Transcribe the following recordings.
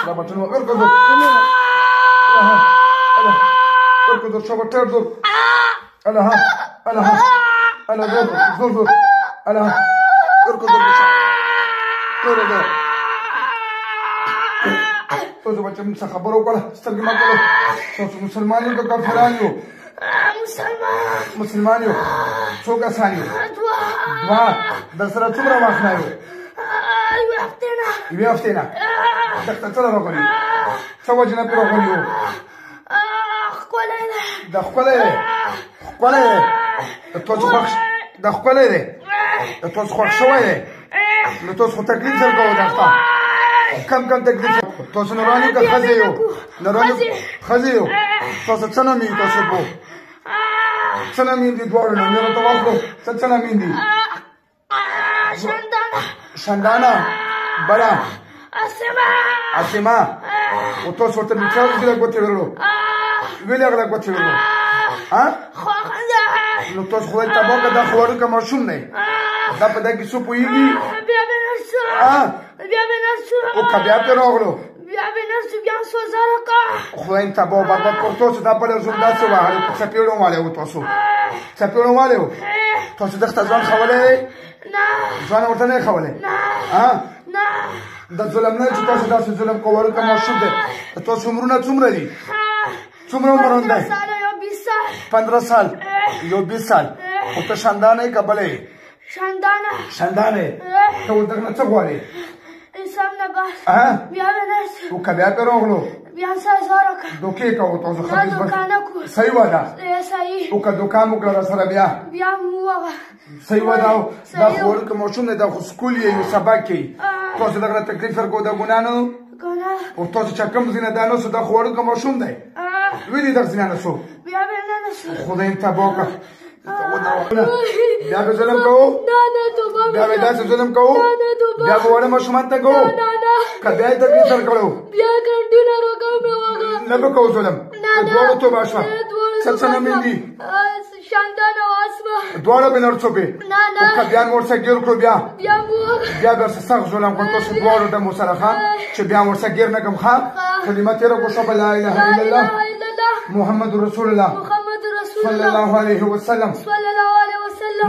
لا بطنه اركض اركض شباب تردد الا ها الا ها الا زور الا ها اركض تو جو بچه من خبرو کړه سترګې ما کړو تاسو مسلمان یو که کافران یو مسلمان یو څو کسان یو دوه در سره څومره وخت نه یو یوې هفتې نه دښته څه راغلي څه وجه نه پرې راغلي یو د ښکلی دی د تاسو خوښ د ښکلی دی د تاسو خوښ شوی دی نو تاسو خو تکلیف سره کوو دښته کم تکلیف تاسو نورانی که ښځې یو نورانی ښځې یو تاسو څه نوم یې تاسو پوه څه نوم یې دي دواړو نوم یې راته واخلو څه نوم یې دي شندانه بله عاصمه و تاسو ورته میچا ولې ګوتې ورلو ولې هغه ګوتې ورلو نو تاسو خدای تباه کړه دا خو وړوکی ماشوم دی دا په دې کې څه پوهېږي او که بیا پرې راغلو خدای تباه و برباد کړ تاسو دا بله زوم داسې وهلی څپېړو والی و تاسو څپېړو والی و تاسو دښته ځوان ښولی دی ځوان ورته نه یې ښولی د ظلم نه چې تاسو داسې ظلم کوئ وړوکی ماشوم دی د تاسو عمرونه څومره دي څومره عمر دی 15 سال یو 20 سال خو ته شندانه یې که بله یې شندانه یې ته اوس دغه نه څه غواړې او که بیا پرې راغلو دوکې کوو تاسو صحیح وه ده او که دوکه مو کړه راسره بیا صحیح وه ده دا خو وړوکی ماشوم دی دا خو سکول یې یو سبق کوي تاسو دغه نه تکلیف ورکوو دا ګناه نه او تاسو چې کوم ځای نه دا نه سو دا خو وړوکی ماشوم دی ولې دغه ځای نه سو خدای م تباه کړه بیا به ظلم کوو بیا به داسې ظلم کوو بیا به وړه ماشومان ته کوو که بیا یې تکلیف سره کړو نه به کوو ظلم دواړو توبه شوه څه نوم یې دي دواړه به نرڅوبې که بیا مې ورسره ګیر کړو بیا به ورسره سخت ظلم کړو تاسو دواړو ډمو سره ښه چې بیا مې ورسره ګیر نه کړم ښه کلمه تېره کړو شوه لا اله الا الله محمد رسول الله صلی الله علیه وسلم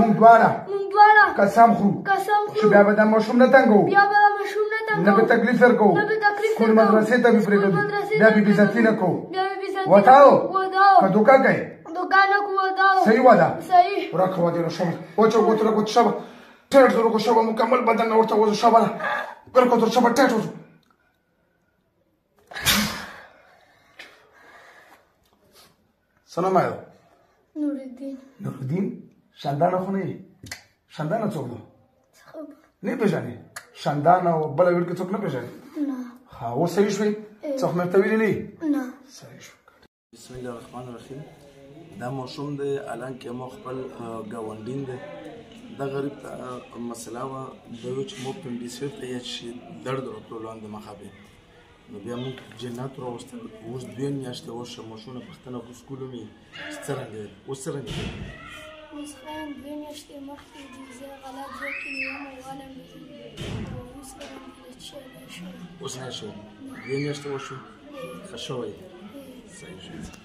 مونږ دواړه قسم خورو چې بیا به دا ماشوم نه تنګوو نه به تکلیف ورکوو سکول مدرسې ته به پرېږدو بیا به بېعزتي نه کوو وتاو که دوکه کوې صحیح وه ده ورکه وه دې نو شبه وچه ګوتو ګوتو شبه ټیټ درګو شبه مکمل بدن نه ورته وځو شبه ده ورکه در شبه ټیټ وځو څه نوم یې نورالدین شندانه خو نه یې شندانه څوک ده نه یې پېژنې شندانه او بله ویل کې څوک نه پېژنې ښه اوس صحیح شوې څه خو مې ورته ویلي نه یې صحیح شو بسم الله الرحمن الرحیم دا ماشوم دی حالانکې ما خپل ګاونډین دی دا غریب ته مسله وه دا ویل چې ما اپنډیسایټ ته یا چې درد راتلو لاندې مخابې نو بیا موږ جنت راوستل اوس 2 میاشتې وشوه ماشومه پوښتنه وکړو سکول مې څرنګه دی اوس څرنګه دی اوس ښه یم 2 میاشتې مخکې زه غلط ځای کې مې وم او ولمبېدم اوس اوس نه شوی 2 میاشتې وشو ښه شوی صحیح شوی